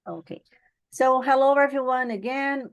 Okay. So hello everyone again.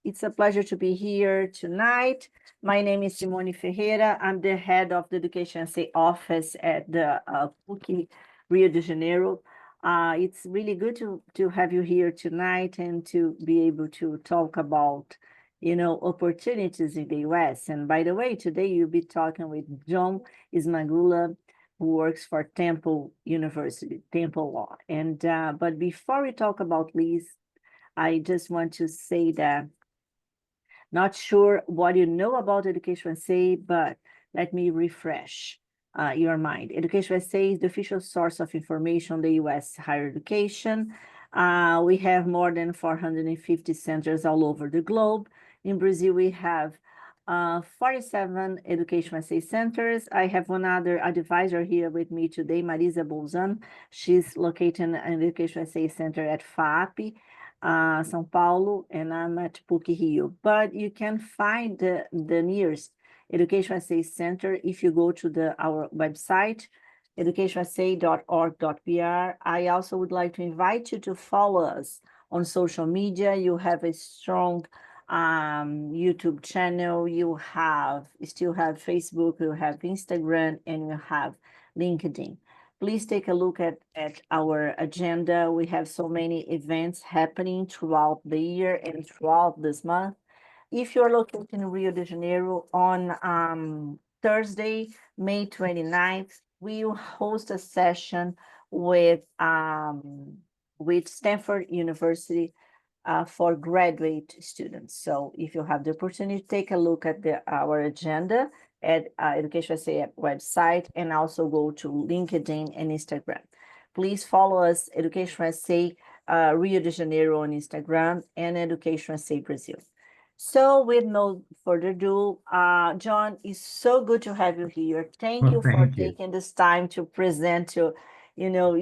It's a pleasure to be here tonight. My name is Simone Ferreira. I'm the head of the Education Say office at the PUC Rio de Janeiro. It's really good to have you here tonight and to be able to talk about, opportunities in the US. And by the way, today you'll be talking with John Ismagula, who works for Temple University, Temple Law. And but before we talk about Liz, I just want to say that not sure what you know about Education USA, but let me refresh your mind. Education USA is the official source of information on the US higher education. We have more than 450 centers all over the globe. In Brazil, we have 47 Education SA centers. I have one other advisor here with me today, Marisa Bolzan. She's located in an Education SA center at FAP, São Paulo, and I'm at PUC Rio. But you can find the nearest Education SA center if you go to our website, educationsa.org.br. I also would like to invite you to follow us on social media. You have a strong YouTube channel, you still have Facebook, you have Instagram, and you have LinkedIn. Please take a look at our agenda. We have so many events happening throughout the year and throughout this month. If you're located in Rio de Janeiro on Thursday, May 29th, we will host a session with Stanford University for graduate students. So if you have the opportunity, take a look at our agenda at Education SA website and also go to LinkedIn and Instagram. Please follow us, Education SA Rio de Janeiro on Instagram and Education SA Brazil. So with no further ado, John, it's so good to have you here. Thank you Well, for thank you. taking this time to present to,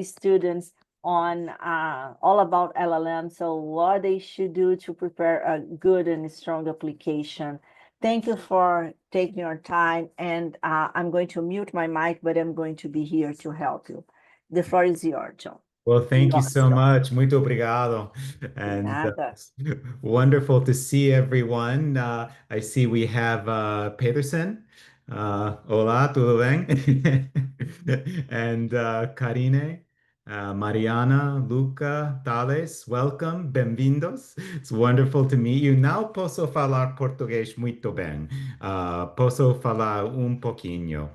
students on all about LLM. So what they should do to prepare a good and strong application. Thank you for taking your time. And I'm going to mute my mic, but I'm going to be here to help you. The floor is yours, John. Well, thank you Yours, so John. much. Muito obrigado. De And nada. wonderful to see everyone. I see we have Peterson. Olá, tudo bem? And Karine, Mariana, Luca, Thales, welcome, bem-vindos. It's wonderful to meet you. Now posso falar português muito bem. Posso falar pouquinho.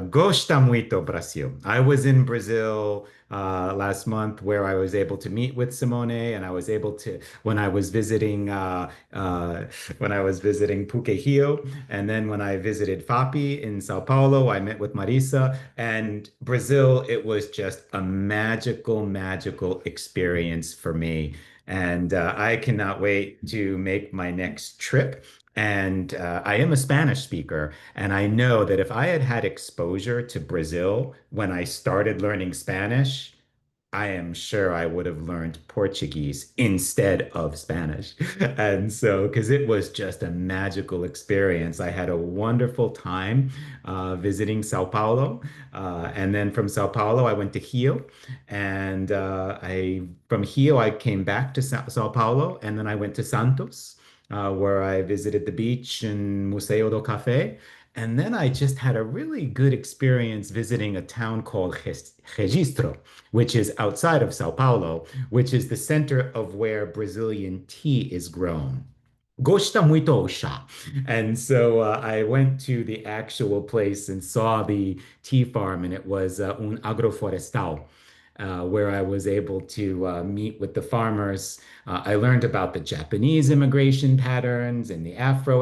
Gosta muito Brasil. I was in Brazil last month where I was able to meet with Simone, and I was able to when I was visiting Puquequio, and then when I visited Fapi in Sao Paulo, I met with Marisa. And Brazil, it was just a magical, magical experience for me. And I cannot wait to make my next trip. And I am a Spanish speaker, and I know that if I had had exposure to Brazil when I started learning Spanish, I am sure I would have learned Portuguese instead of Spanish. And so, because it was just a magical experience, I had a wonderful time visiting Sao Paulo. And then from Sao Paulo, I went to Rio. And from Rio, I came back to Sao Paulo. And then I went to Santos, where I visited the beach and Museo do Café. And then I just had a really good experience visiting a town called Registro, which is outside of Sao Paulo, which is the center of where Brazilian tea is grown. Gosta muito chá. And so I went to the actual place and saw the tea farm, and it was un agroflorestal. Where I was able to meet with the farmers. I learned about the Japanese immigration patterns and the Afro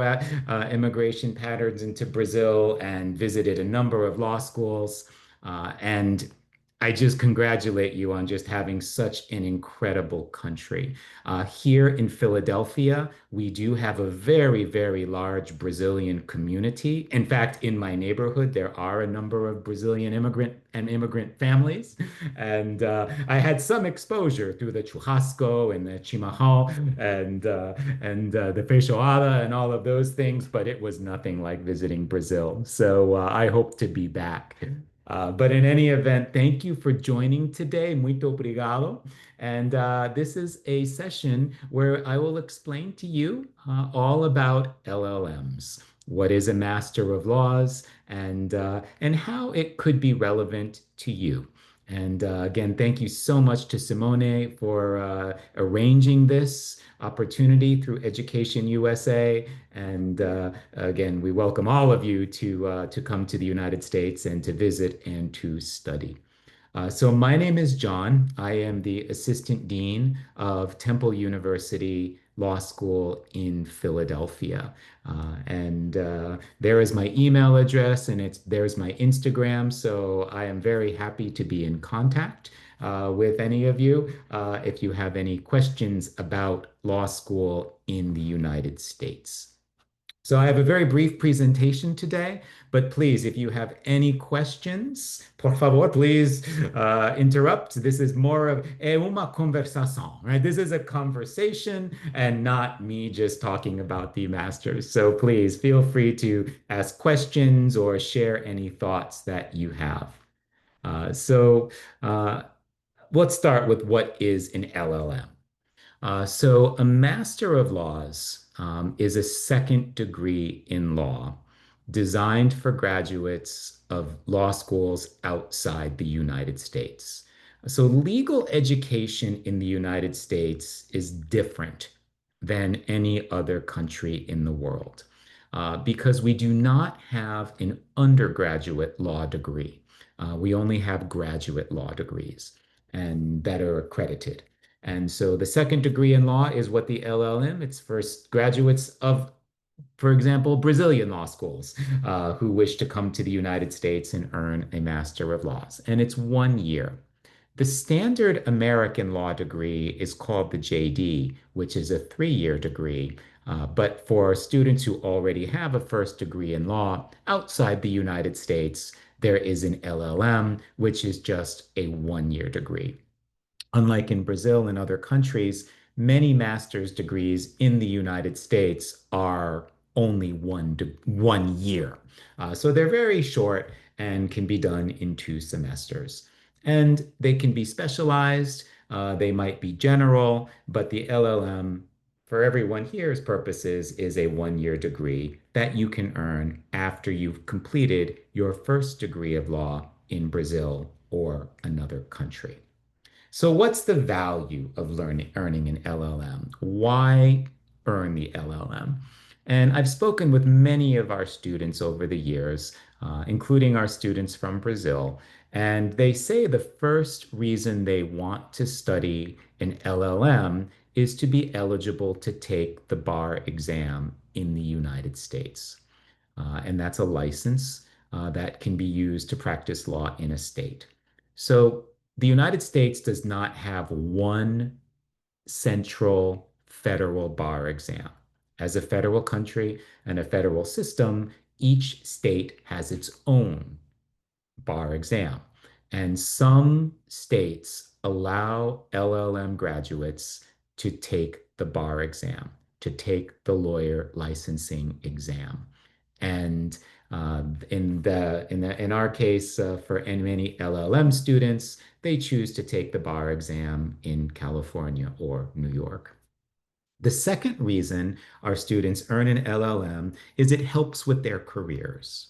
immigration patterns into Brazil, and visited a number of law schools. And I just congratulate you on just having such an incredible country. Here in Philadelphia, we do have a very, very large Brazilian community. In fact, in my neighborhood, there are a number of Brazilian immigrant families. And I had some exposure through the churrasco and the chimarrão and the feijoada and all of those things, but it was nothing like visiting Brazil. So I hope to be back. But in any event, thank you for joining today. Muito obrigado. And this is a session where I will explain to you all about LLMs. What is a Master of Laws and how it could be relevant to you. And again, thank you so much to Simone for arranging this opportunity through Education USA. And again, we welcome all of you to come to the United States and to visit and to study. So my name is John. I am the Assistant Dean of Temple University Law School in Philadelphia. And there is my email address and there's my Instagram. So I am very happy to be in contact with any of you if you have any questions about law school in the United States. So I have a very brief presentation today, but please, if you have any questions, por favor, please interrupt. This is more of uma conversação, right? This is a conversation and not me just talking about the masters. So please feel free to ask questions or share any thoughts that you have. So let's start with what is an LLM. So a Master of Laws is a second degree in law designed for graduates of law schools outside the United States. So legal education in the United States is different than any other country in the world because we do not have an undergraduate law degree. We only have graduate law degrees and that are accredited. And so the second degree in law is what the LLM, it's for graduates of, for example, Brazilian law schools who wish to come to the United States and earn a Master of Laws. And it's 1 year. The standard American law degree is called the JD, which is a 3-year degree. But for students who already have a first degree in law outside the United States, there is an LLM, which is just a 1-year degree. Unlike in Brazil and other countries, many master's degrees in the United States are only 1 year. So they're very short and can be done in 2 semesters. And they can be specialized, they might be general, but the LLM, for everyone here's purposes, is a 1-year degree that you can earn after you've completed your first degree of law in Brazil or another country. So what's the value of earning an LLM? Why earn the LLM? And I've spoken with many of our students over the years, including our students from Brazil, and they say the first reason they want to study an LLM is to be eligible to take the bar exam in the United States. And that's a license that can be used to practice law in a state. So the United States does not have one central federal bar exam. As a federal country and a federal system, each state has its own bar exam. And some states allow LLM graduates to take the bar exam, to take the lawyer licensing exam. And in our case, for many LLM students, they choose to take the bar exam in California or New York. The second reason our students earn an LLM is it helps with their careers.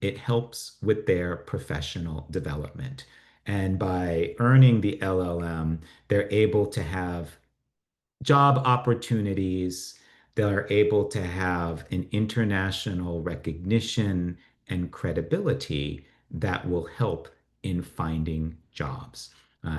It helps with their professional development. And by earning the LLM, they're able to have job opportunities. They're able to have an international recognition and credibility that will help in finding jobs.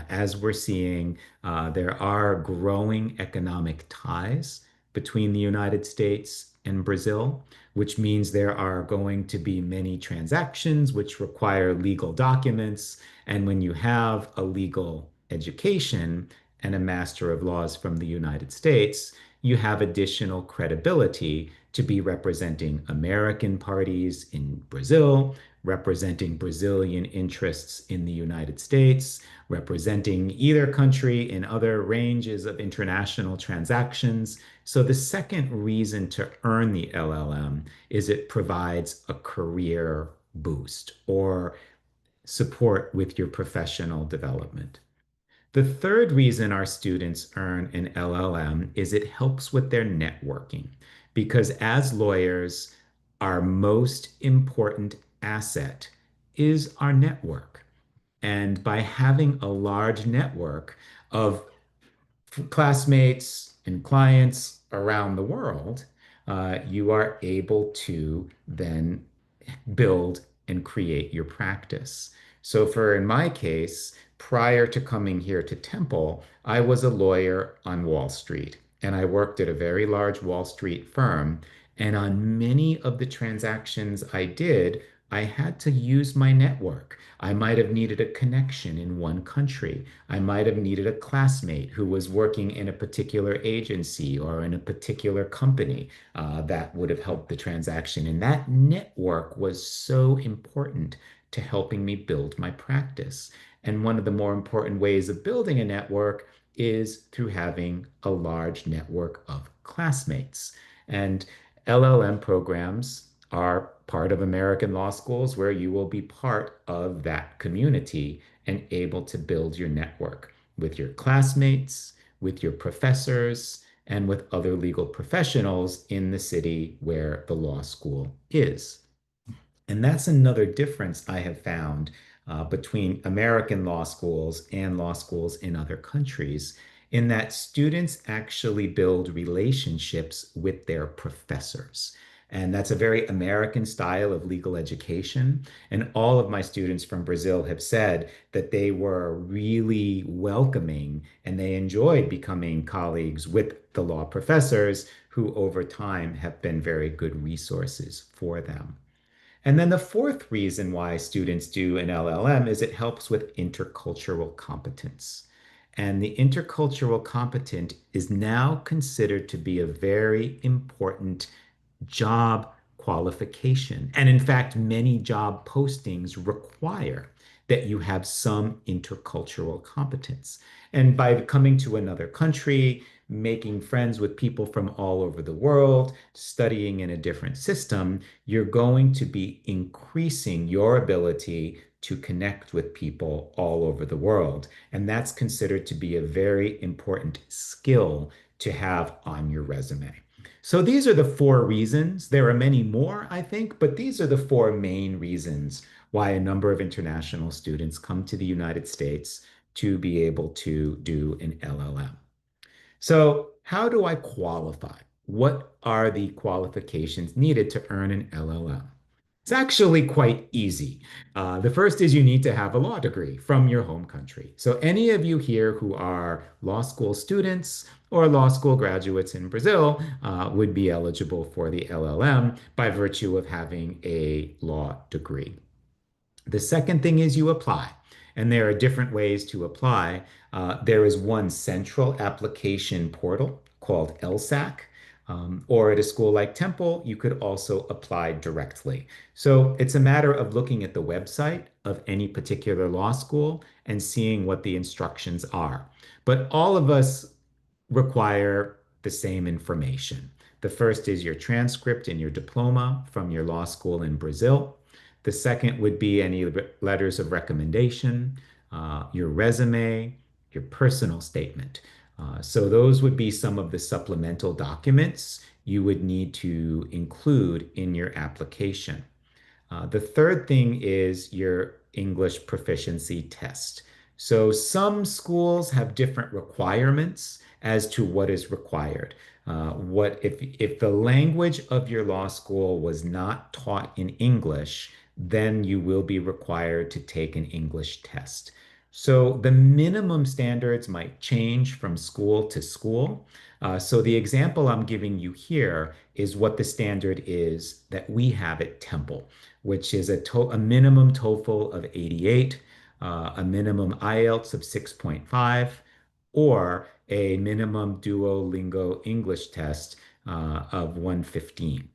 As we're seeing, there are growing economic ties between the United States and Brazil, which means there are going to be many transactions which require legal documents. And when you have a legal education, and a Master of Laws from the United States, you have additional credibility to be representing American parties in Brazil, representing Brazilian interests in the United States, representing either country in other ranges of international transactions. So the second reason to earn the LLM is it provides a career boost or support with your professional development. The third reason our students earn an LLM is it helps with their networking because as lawyers, our most important asset is our network. And by having a large network of classmates and clients around the world, you are able to then build and create your practice. So, for in my case, prior to coming here to Temple, I was a lawyer on Wall Street and I worked at a very large Wall Street firm. And on many of the transactions I did, I had to use my network. I might have needed a connection in one country. I might have needed a classmate who was working in a particular agency or in a particular company that would have helped the transaction. And that network was so important to helping me build my practice. And one of the more important ways of building a network is through having a large network of classmates. And LLM programs are part of American law schools where you will be part of that community and able to build your network with your classmates, with your professors, and with other legal professionals in the city where the law school is. And that's another difference I have found between American law schools and law schools in other countries, in that students actually build relationships with their professors. And that's a very American style of legal education. And all of my students from Brazil have said that they were really welcoming and they enjoyed becoming colleagues with the law professors who over time have been very good resources for them. And then the fourth reason why students do an LLM is it helps with intercultural competence. And the intercultural competent is now considered to be a very important job qualification. And in fact, many job postings require that you have some intercultural competence. And by coming to another country, making friends with people from all over the world, studying in a different system, you're going to be increasing your ability to connect with people all over the world. And that's considered to be a very important skill to have on your resume. So these are the four reasons. There are many more, I think, but these are the four main reasons why a number of international students come to the United States to be able to do an LLM. So, how do I qualify? What are the qualifications needed to earn an LLM? It's actually quite easy. The first is you need to have a law degree from your home country. So, any of you here who are law school students or law school graduates in Brazil would be eligible for the LLM by virtue of having a law degree. The second thing is you apply, and there are different ways to apply. There is one central application portal called LSAC, or at a school like Temple, you could also apply directly. So it's a matter of looking at the website of any particular law school and seeing what the instructions are. But all of us require the same information. The first is your transcript and your diploma from your law school in Brazil. The second would be any letters of recommendation, your resume, your personal statement. So those would be some of the supplemental documents you would need to include in your application. The third thing is your English proficiency test. So some schools have different requirements as to what is required. What if the language of your law school was not taught in English, then you will be required to take an English test. So the minimum standards might change from school to school. So the example I'm giving you here is what the standard is that we have at Temple, which is a minimum TOEFL of 88, a minimum IELTS of 6.5, or a minimum Duolingo English test of 115.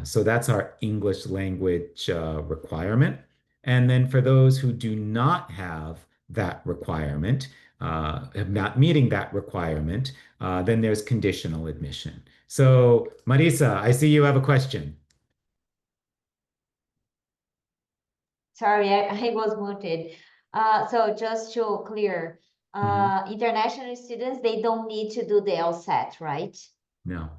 So that's our English language requirement. And then for those who do not have that requirement, have not meeting that requirement, then there's conditional admission. So, Marisa, I see you have a question. Sorry, I was muted. So just to clear, Mhm. international students, they don't need to do the LSAT, right? No,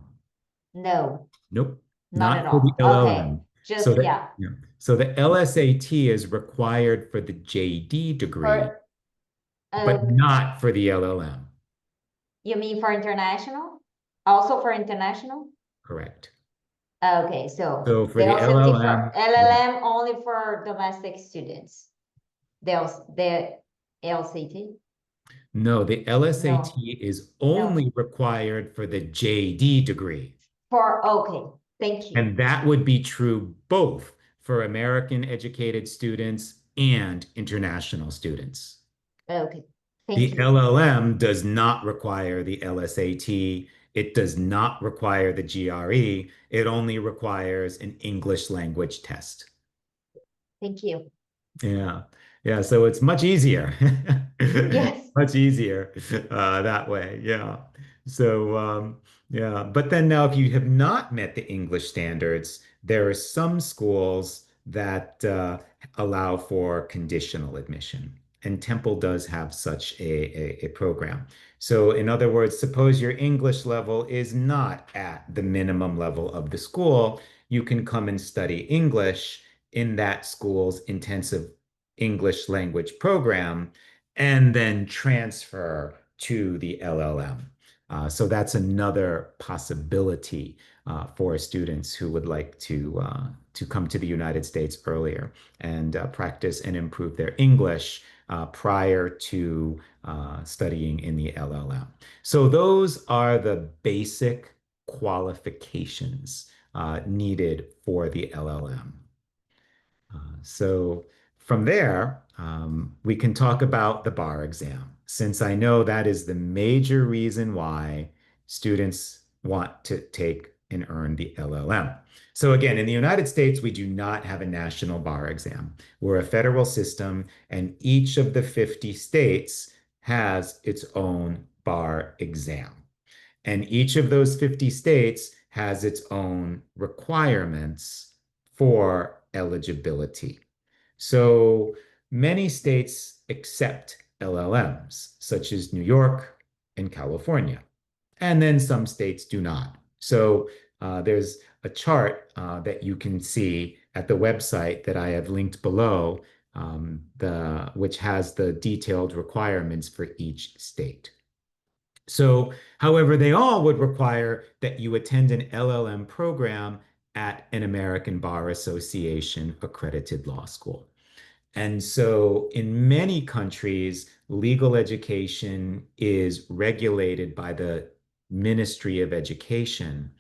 No, nope, not at not for the all. Okay, LLM. So just that, yeah. yeah. So the LSAT is required for the JD degree, For but not for the LLM. you mean for international? Also for international? Correct. Okay, so So for the the LCT for LLM, yeah. LLM only for domestic students. The LCT? No, the No, LSAT is no. only required for the JD degree. For okay, thank you. And that would be true both for American educated students and international students. Okay, thank The you. LLM does not require the LSAT. It does not require the GRE. It only requires an English language test. Thank you. Yeah. Yeah. So it's much easier. Yes. Much easier that way. Yeah. So, yeah. But then now, if you have not met the English standards, there are some schools that allow for conditional admission. And Temple does have such a program. So, in other words, suppose your English level is not at the minimum level of the school, you can come and study English in that school's intensive English language program and then transfer to the LLM. So that's another possibility for students who would like to come to the United States earlier and practice and improve their English prior to studying in the LLM. So those are the basic qualifications needed for the LLM. So from there, we can talk about the bar exam, since I know that is the major reason why students want to take and earn the LLM. So again, in the United States, we do not have a national bar exam. We're a federal system, and each of the 50 states has its own bar exam. And each of those 50 states has its own requirements for eligibility. So many states accept LLMs, such as New York and California, and then some states do not. So there's a chart that you can see at the website that I have linked below, which has the detailed requirements for each state. So, however, they all would require that you attend an LLM program at an American Bar Association accredited law school. And so, in many countries, legal education is regulated by the Ministry of Education.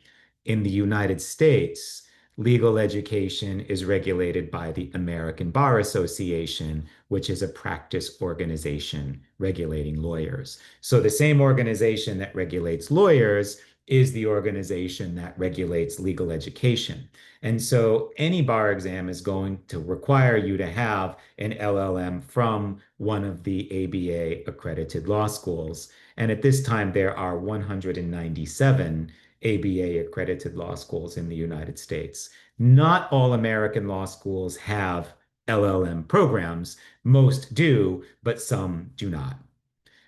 In the United States, legal education is regulated by the American Bar Association, which is a practice organization regulating lawyers. So, the same organization that regulates lawyers is the organization that regulates legal education. And so any bar exam is going to require you to have an LLM from one of the ABA accredited law schools. And at this time, there are 197 ABA accredited law schools in the United States. Not all American law schools have LLM programs. Most do, but some do not.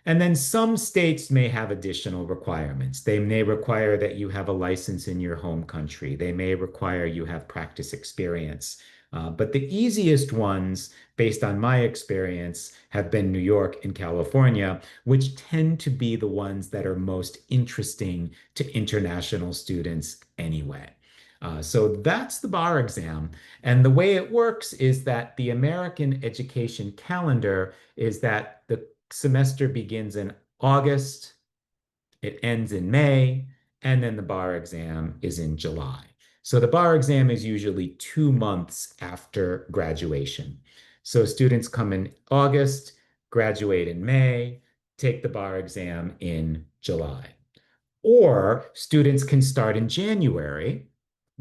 And then some states may have additional requirements. They may require that you have a license in your home country. They may require you have practice experience. But the easiest ones, based on my experience, have been New York and California, which tend to be the ones that are most interesting to international students anyway. So that's the bar exam. And the way it works is that the American education calendar is that the semester begins in August, it ends in May, and then the bar exam is in July. So the bar exam is usually 2 months after graduation. So students come in August, graduate in May, take the bar exam in July. Or students can start in January,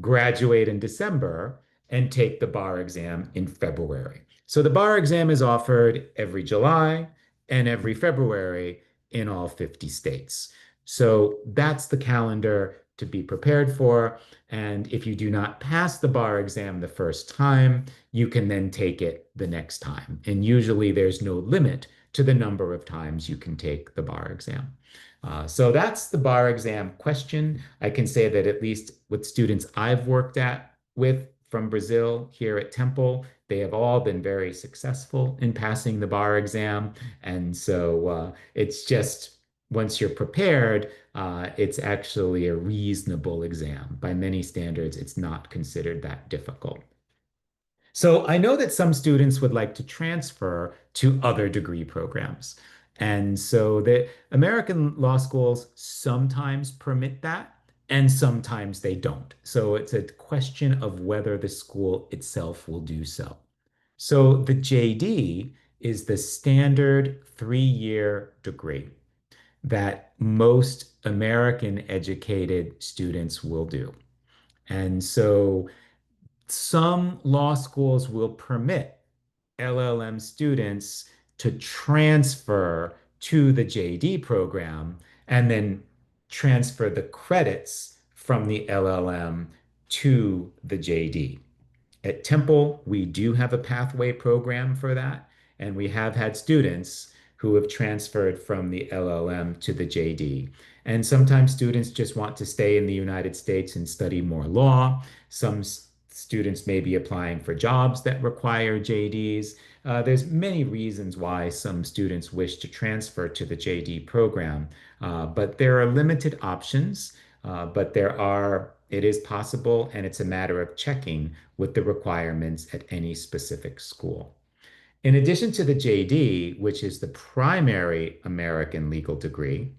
graduate in December, and take the bar exam in February. So the bar exam is offered every July and every February in all 50 states. So that's the calendar to be prepared for. And if you do not pass the bar exam the first time, you can then take it the next time. And usually there's no limit to the number of times you can take the bar exam. So that's the bar exam question. I can say that at least with students I've worked with from Brazil here at Temple, they have all been very successful in passing the bar exam. And so it's just once you're prepared, it's actually a reasonable exam. By many standards, it's not considered that difficult. So I know that some students would like to transfer to other degree programs. And so the American law schools sometimes permit that, and sometimes they don't. So it's a question of whether the school itself will do so. So the JD is the standard 3-year degree that most American educated students will do. And so some law schools will permit LLM students to transfer to the JD program and then transfer the credits from the LLM to the JD. At Temple, we do have a pathway program for that, and we have had students who have transferred from the LLM to the JD. And sometimes students just want to stay in the United States and study more law. Some students may be applying for jobs that require JDs. There's many reasons why some students wish to transfer to the JD program, but there are limited options. It is possible, and it's a matter of checking with the requirements at any specific school. In addition to the JD, which is the primary American legal degree,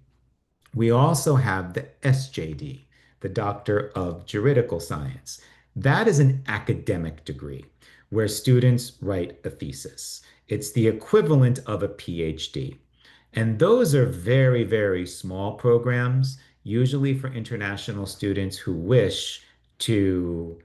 we also have the SJD, the Doctor of Juridical Science. That is an academic degree where students write a thesis. It's the equivalent of a PhD. And those are very, very small programs, usually for international students who wish to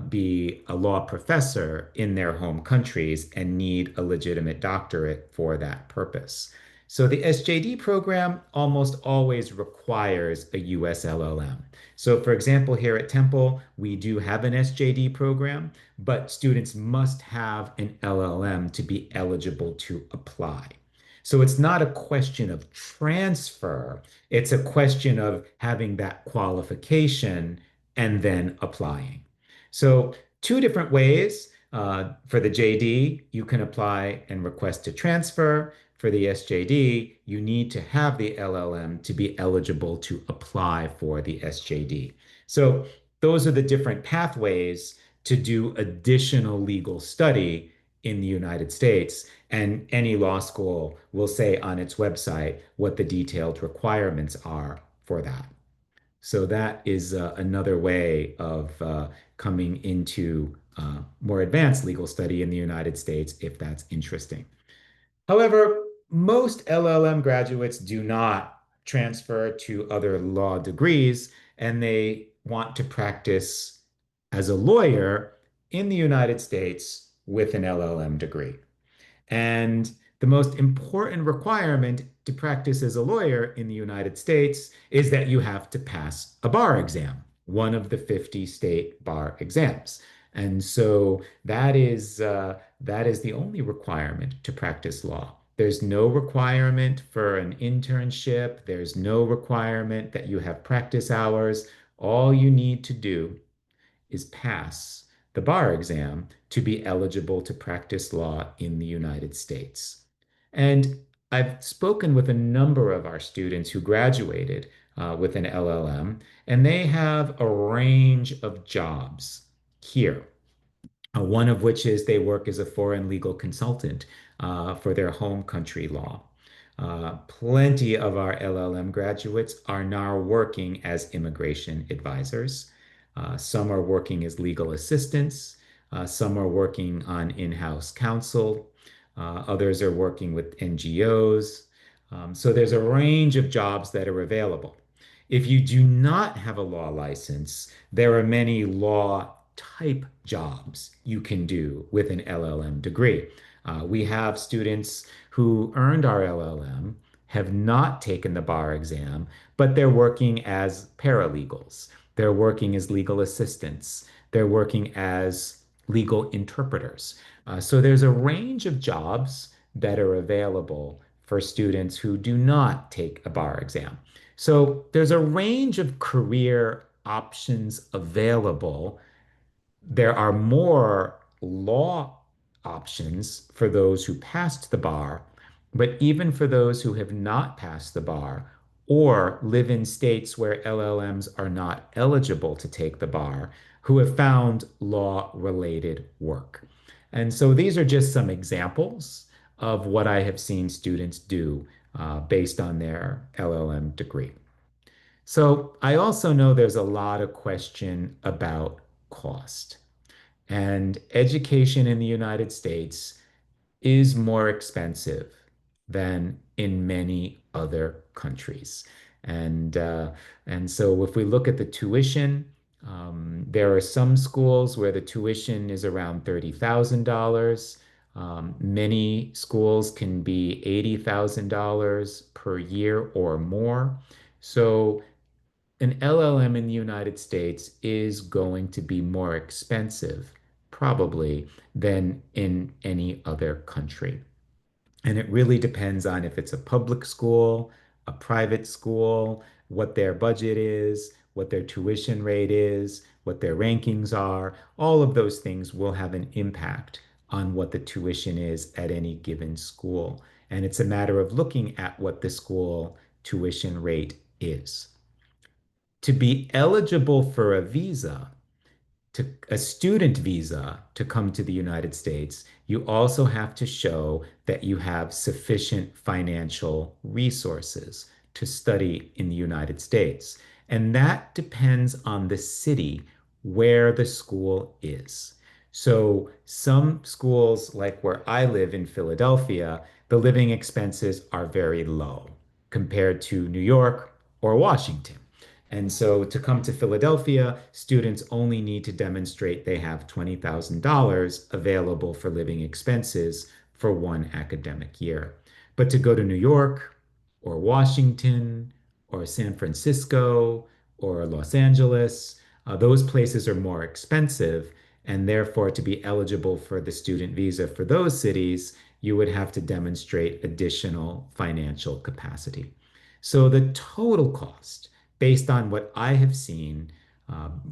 be a law professor in their home countries and need a legitimate doctorate for that purpose. So the SJD program almost always requires a US LLM. So for example, here at Temple, we do have an SJD program, but students must have an LLM to be eligible to apply. So it's not a question of transfer, it's a question of having that qualification and then applying. So two different ways. For the JD, you can apply and request to transfer. For the SJD, you need to have the LLM to be eligible to apply for the SJD. So those are the different pathways to do additional legal study in the United States. And any law school will say on its website what the detailed requirements are for that. So that is another way of coming into more advanced legal study in the United States, if that's interesting. However, most LLM graduates do not transfer to other law degrees, and they want to practice as a lawyer in the United States with an LLM degree. And the most important requirement to practice as a lawyer in the United States is that you have to pass a bar exam, one of the 50 state bar exams. And so that is the only requirement to practice law. There's no requirement for an internship. There's no requirement that you have practice hours. All you need to do is pass the bar exam to be eligible to practice law in the United States. And I've spoken with a number of our students who graduated with an LLM, and they have a range of jobs here. One of which is they work as a foreign legal consultant for their home country law. Plenty of our LLM graduates are now working as immigration advisors. Some are working as legal assistants. Some are working on in-house counsel. Others are working with NGOs. So there's a range of jobs that are available. If you do not have a law license, there are many law type jobs you can do with an LLM degree. We have students who earned our LLM have not taken the bar exam, but they're working as paralegals. They're working as legal assistants. They're working as legal interpreters. So there's a range of jobs that are available for students who do not take a bar exam. So there's a range of career options available. There are more law options for those who passed the bar, but even for those who have not passed the bar or live in states where LLMs are not eligible to take the bar, who have found law-related work. And so these are just some examples of what I have seen students do based on their LLM degree. So I also know there's a lot of question about cost. And education in the United States is more expensive than in many other countries. And and so if we look at the tuition, there are some schools where the tuition is around $30,000. Many schools can be $80,000 per year or more. So an LLM in the United States is going to be more expensive, probably, than in any other country. And it really depends on if it's a public school, a private school, what their budget is, what their tuition rate is, what their rankings are. All of those things will have an impact on what the tuition is at any given school. And it's a matter of looking at what the school tuition rate is. To be eligible for a visa, to a student visa to come to the United States, you also have to show that you have sufficient financial resources to study in the United States. And that depends on the city where the school is. So some schools, like where I live in Philadelphia, the living expenses are very low compared to New York or Washington. And so to come to Philadelphia, students only need to demonstrate they have $20,000 available for living expenses for one academic year. But to go to New York or Washington or San Francisco or Los Angeles, those places are more expensive. And therefore, to be eligible for the student visa for those cities, you would have to demonstrate additional financial capacity. So the total cost based on what I have seen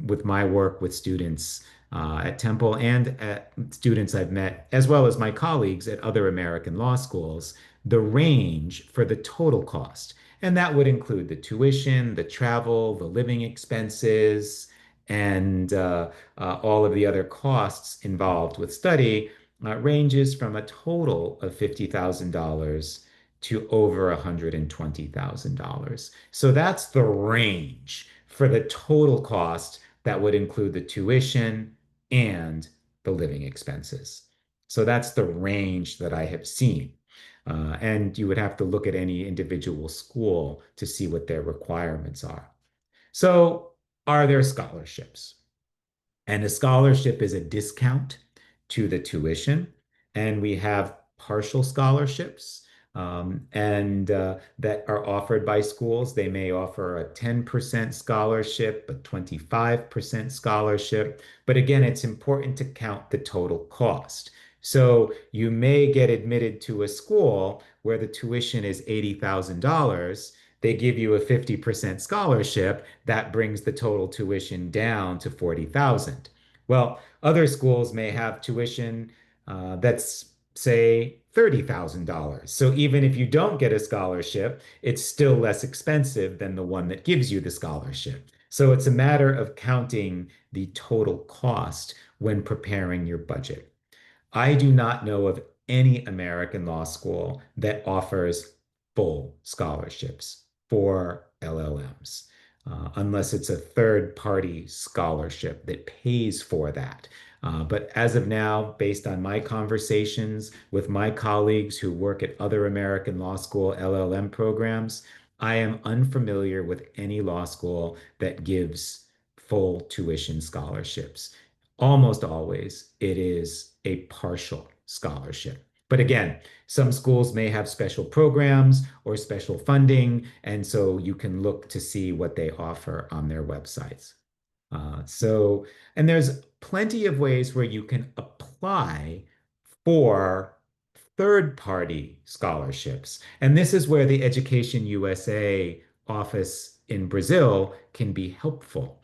with my work with students at Temple and at students I've met, as well as my colleagues at other American law schools, the range for the total cost. And that would include the tuition, the travel, the living expenses, and all of the other costs involved with study ranges from a total of $50,000 to over $120,000. So that's the range for the total cost that would include the tuition and the living expenses. So that's the range that I have seen. And you would have to look at any individual school to see what their requirements are. So, are there scholarships? And a scholarship is a discount to the tuition. And we have partial scholarships and that are offered by schools. They may offer a 10% scholarship, a 25% scholarship. But again, it's important to count the total cost. So you may get admitted to a school where the tuition is $80,000. They give you a 50% scholarship. That brings the total tuition down to 40,000. Well, other schools may have tuition that's, say, $30,000. So even if you don't get a scholarship, it's still less expensive than the one that gives you the scholarship. So it's a matter of counting the total cost when preparing your budget. I do not know of any American law school that offers full scholarships for LLMs, unless it's a third party scholarship that pays for that. But as of now, based on my conversations with my colleagues who work at other American law school LLM programs, I am unfamiliar with any law school that gives full tuition scholarships. Almost always, it is a partial scholarship. But again, some schools may have special programs or special funding, and so you can look to see what they offer on their websites. And there's plenty of ways where you can apply for third-party scholarships. And this is where the Education USA office in Brazil can be helpful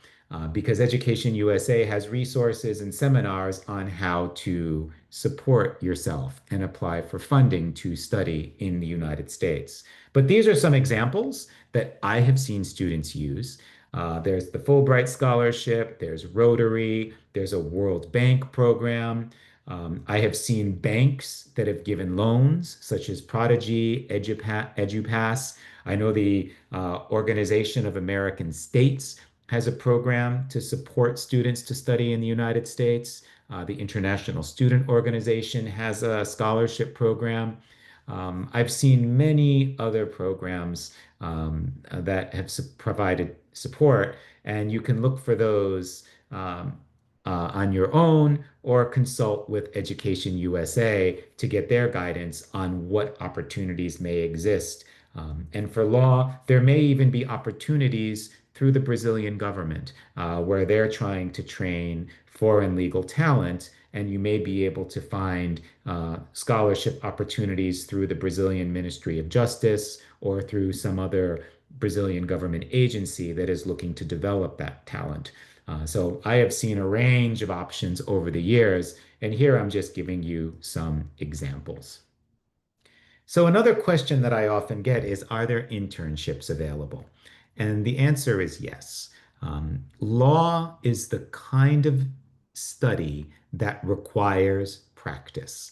because Education USA has resources and seminars on how to support yourself and apply for funding to study in the United States. But these are some examples that I have seen students use. There's the Fulbright Scholarship, there's Rotary, there's a World Bank program. I have seen banks that have given loans, such as Prodigy, EduPass. I know the Organization of American States has a program to support students to study in the United States. The International Student Organization has a scholarship program. I've seen many other programs that have provided support, and you can look for those on your own or consult with Education USA to get their guidance on what opportunities may exist. And for law, there may even be opportunities through the Brazilian government where they're trying to train foreign legal talent, and you may be able to find scholarship opportunities through the Brazilian Ministry of Justice or through some other Brazilian government agency that is looking to develop that talent. So I have seen a range of options over the years, and here I'm just giving you some examples. So another question that I often get is, are there internships available? And the answer is yes. Law is the kind of study that requires practice.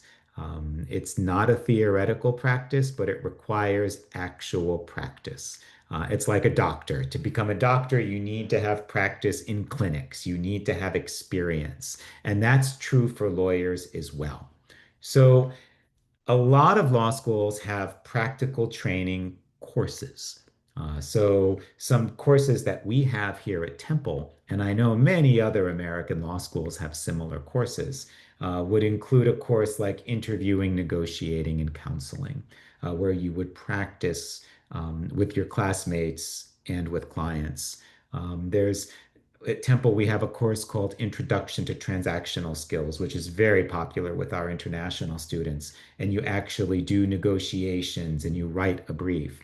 It's not a theoretical practice, but it requires actual practice. It's like a doctor. To become a doctor, you need to have practice in clinics. You need to have experience. And that's true for lawyers as well. So a lot of law schools have practical training courses. So some courses that we have here at Temple, and I know many other American law schools have similar courses, would include a course like interviewing, negotiating, and counseling, where you would practice with your classmates and with clients. There's at Temple, we have a course called Introduction to Transactional Skills, which is very popular with our international students. And you actually do negotiations and you write a brief.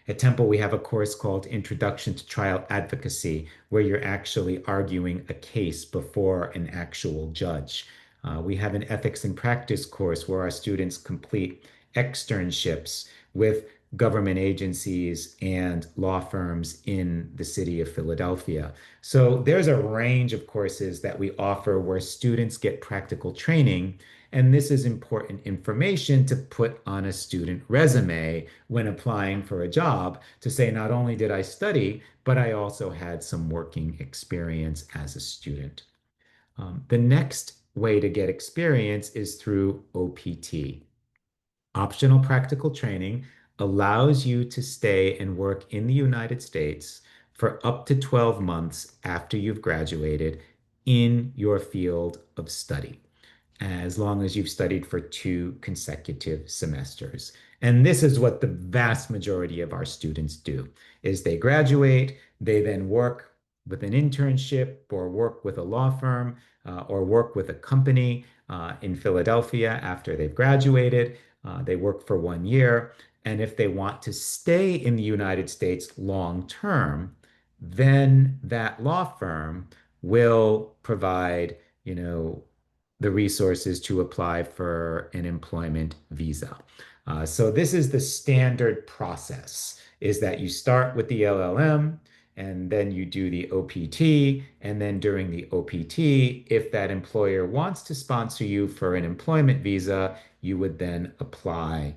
At Temple, we have a course called Introduction to Trial Advocacy, where you're actually arguing a case before an actual judge. We have an Ethics and Practice course where our students complete externships with government agencies and law firms in the city of Philadelphia. So there's a range of courses that we offer where students get practical training. And this is important information to put on a student resume when applying for a job to say, not only did I study, but I also had some working experience as a student. The next way to get experience is through OPT. Optional practical training allows you to stay and work in the United States for up to 12 months after you've graduated in your field of study, as long as you've studied for 2 consecutive semesters. And this is what the vast majority of our students do, is they graduate, they then work with an internship or work with a law firm or work with a company in Philadelphia after they've graduated. They work for 1 year. And if they want to stay in the United States long term, then that law firm will provide, the resources to apply for an employment visa. So this is the standard process, is that you start with the LLM, and then you do the OPT, and then during the OPT, if that employer wants to sponsor you for an employment visa, you would then apply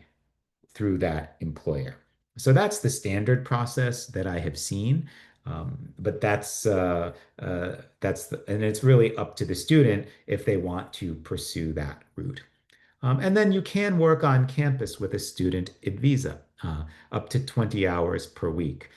through that employer. So that's the standard process that I have seen. But and it's really up to the student if they want to pursue that route. And then you can work on campus with a student visa, up to 20 hours per week.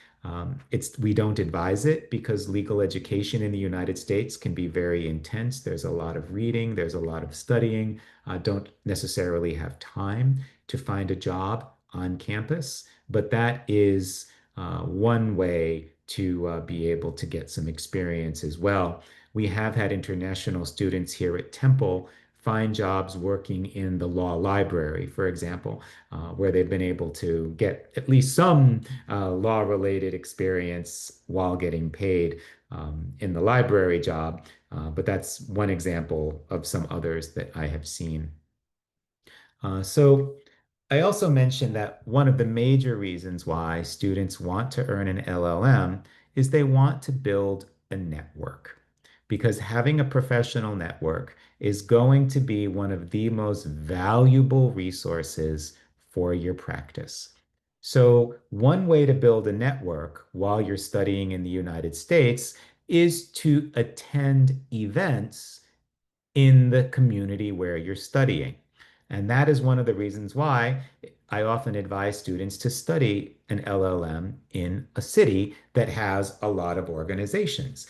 We don't advise it because legal education in the United States can be very intense. There's a lot of reading, there's a lot of studying. Don't necessarily have time to find a job on campus, but that is one way to be able to get some experience as well. We have had international students here at Temple find jobs working in the law library, for example, where they've been able to get at least some law-related experience while getting paid in the library job. But that's one example of some others that I have seen. So I also mentioned that one of the major reasons why students want to earn an LLM is they want to build a network. Because having a professional network is going to be one of the most valuable resources for your practice. So, one way to build a network while you're studying in the United States is to attend events in the community where you're studying. And that is one of the reasons why I often advise students to study an LLM in a city that has a lot of organizations.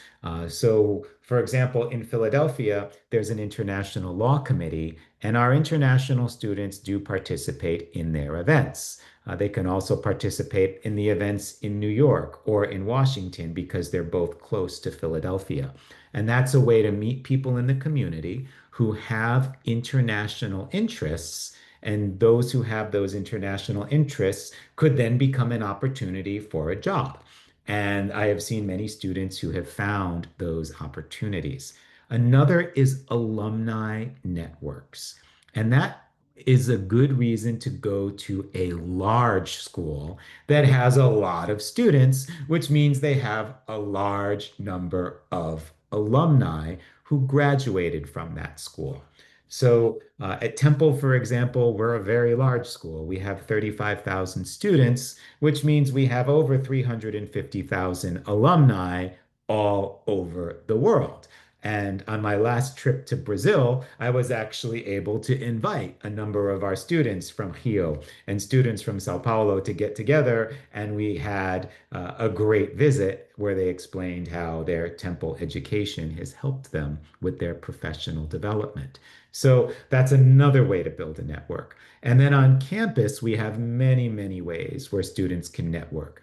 So, for example, in Philadelphia, there's an international law committee, and our international students do participate in their events. They can also participate in the events in New York or in Washington because they're both close to Philadelphia. And that's a way to meet people in the community who have international interests. And those who have those international interests could then become an opportunity for a job. And I have seen many students who have found those opportunities. Another is alumni networks. And that is a good reason to go to a large school that has a lot of students, which means they have a large number of alumni who graduated from that school. So at Temple, for example, we're a very large school. We have 35,000 students, which means we have over 350,000 alumni all over the world. And on my last trip to Brazil, I was actually able to invite a number of our students from Rio and students from Sao Paulo to get together. And we had a great visit where they explained how their Temple education has helped them with their professional development. So that's another way to build a network. And then on campus, we have many, many ways where students can network.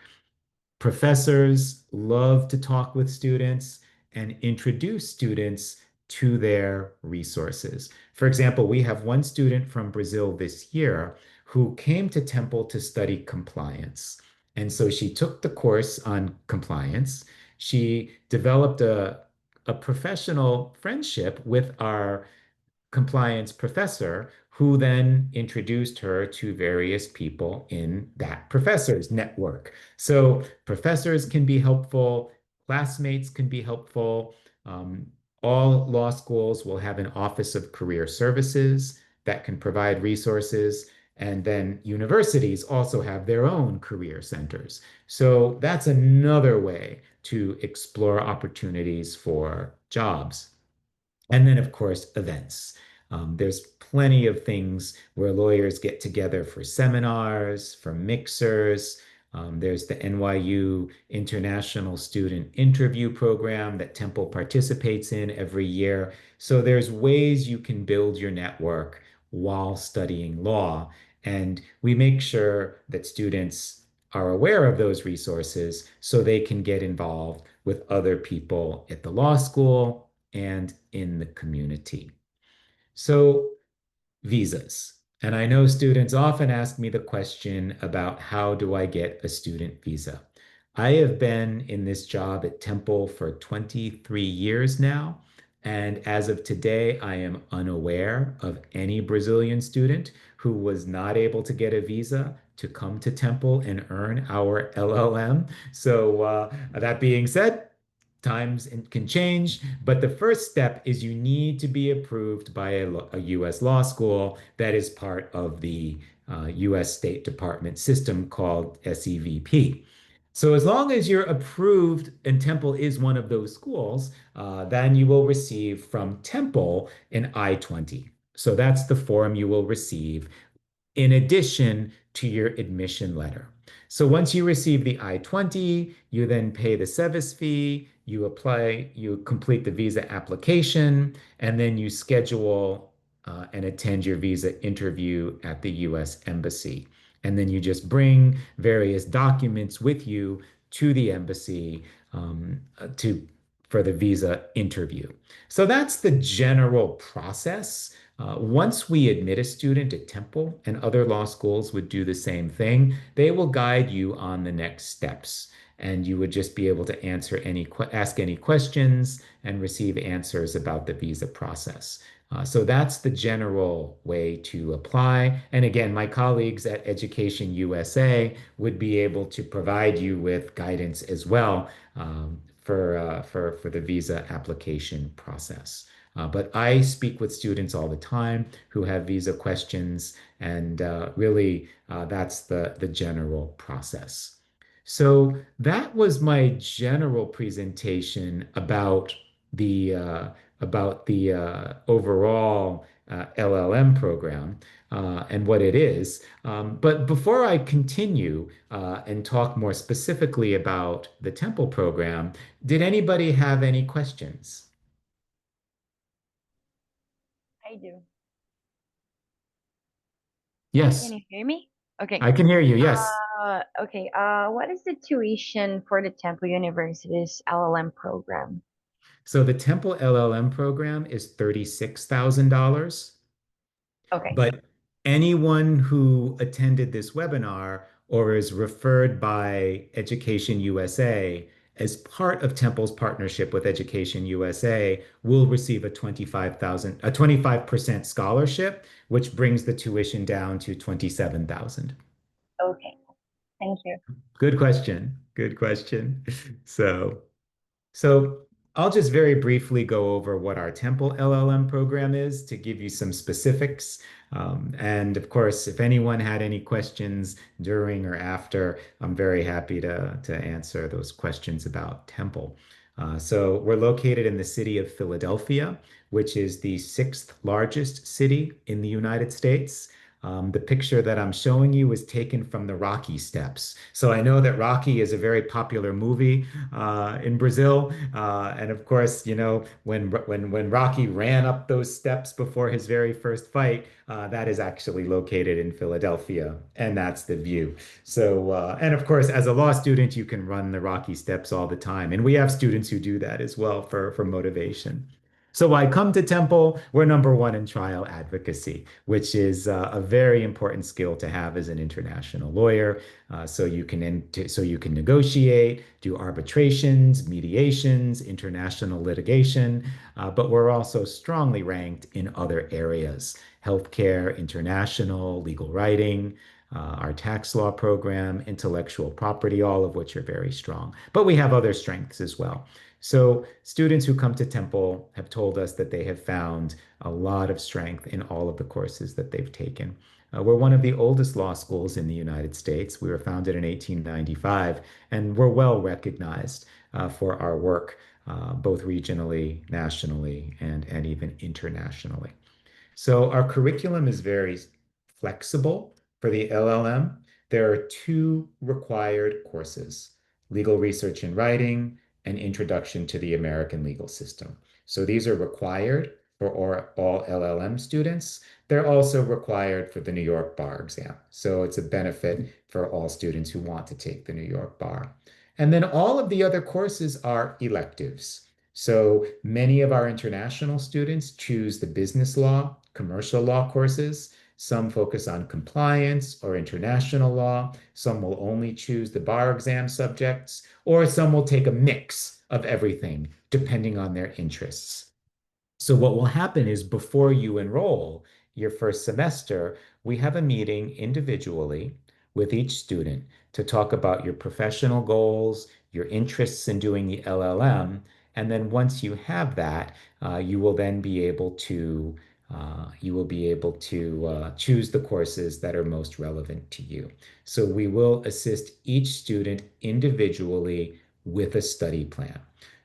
Professors love to talk with students and introduce students to their resources. For example, we have one student from Brazil this year who came to Temple to study compliance. And so she took the course on compliance. She developed a professional friendship with our compliance professor, who then introduced her to various people in that professor's network. So professors can be helpful, classmates can be helpful. Um, all law schools will have an Office of Career Services that can provide resources. And then universities also have their own career centers. So that's another way to explore opportunities for jobs. And then, of course, events. There's plenty of things where lawyers get together for seminars, for mixers. There's the NYU International Student Interview Program that Temple participates in every year. So there's ways you can build your network while studying law. And we make sure that students are aware of those resources so they can get involved with other people at the law school and in the community. So, visas. And I know students often ask me the question about how do I get a student visa? I have been in this job at Temple for 23 years now. And as of today, I am unaware of any Brazilian student who was not able to get a visa to come to Temple and earn our LLM. So, that being said, times can change, but the first step is you need to be approved by a U.S. law school that is part of the U.S. State Department system called SEVP. So as long as you're approved and Temple is one of those schools, then you will receive from Temple an I-20. So that's the form you will receive in addition to your admission letter. So once you receive the I-20, you then pay the SEVIS fee, you apply, you complete the visa application, and then you schedule and attend your visa interview at the US Embassy. And then you just bring various documents with you to the embassy to for the visa interview. So that's the general process. Once we admit a student at Temple, and other law schools would do the same thing, they will guide you on the next steps. And you would just be able to ask any questions and receive answers about the visa process. So that's the general way to apply. And again, my colleagues at Education USA would be able to provide you with guidance as well for the visa application process. But I speak with students all the time who have visa questions, and really that's the general process. So that was my general presentation the uh, about the overall LLM program and what it is. But before I continue and talk more specifically about the Temple program, did anybody have any questions? I do. Can Yes, you hear me? Okay. I can hear you. Yes. Okay. What is the tuition for the Temple University's LLM program? So the Temple LLM program is $36,000. Okay. But anyone who attended this webinar or is referred by Education USA as part of Temple's partnership with Education USA will receive a 25% scholarship, which brings the tuition down to 27,000. Okay. Thank you. Good question. Good question. So so I'll just very briefly go over what our Temple LLM program is to give you some specifics. And of course, if anyone had any questions during or after, I'm very happy to answer those questions about Temple. So we're located in the city of Philadelphia, which is the sixth largest city in the United States. The picture that I'm showing you was taken from the Rocky Steps. So I know that Rocky is a very popular movie in Brazil, and of course, you know when Rocky ran up those steps before his very first fight, that is actually located in Philadelphia, and that's the view. So, and of course, as a law student, you can run the Rocky Steps all the time, and we have students who do that as well for motivation. So why come to Temple? We're number one in trial advocacy, which is a very important skill to have as an international lawyer. So you can negotiate, do arbitrations, mediations, international litigation, but we're also strongly ranked in other areas: healthcare, international, legal writing. Our tax law program, intellectual property, all of which are very strong. But we have other strengths as well. So students who come to Temple have told us that they have found a lot of strength in all of the courses that they've taken. We're one of the oldest law schools in the United States. We were founded in 1895, and we're well recognized for our work, both regionally, nationally, and even internationally. So our curriculum is very flexible for the LLM. There are two required courses: legal research and writing and introduction to the American legal system. So these are required for all LLM students. They're also required for the New York bar exam. So it's a benefit for all students who want to take the New York bar. And then all of the other courses are electives. So many of our international students choose the business law, commercial law courses. Some focus on compliance or international law. Some will only choose the bar exam subjects, or some will take a mix of everything depending on their interests. So what will happen is before you enroll your first semester, we have a meeting individually with each student to talk about your professional goals, your interests in doing the LLM, and then once you have that, you will then be able to choose the courses that are most relevant to you. So we will assist each student individually with a study plan.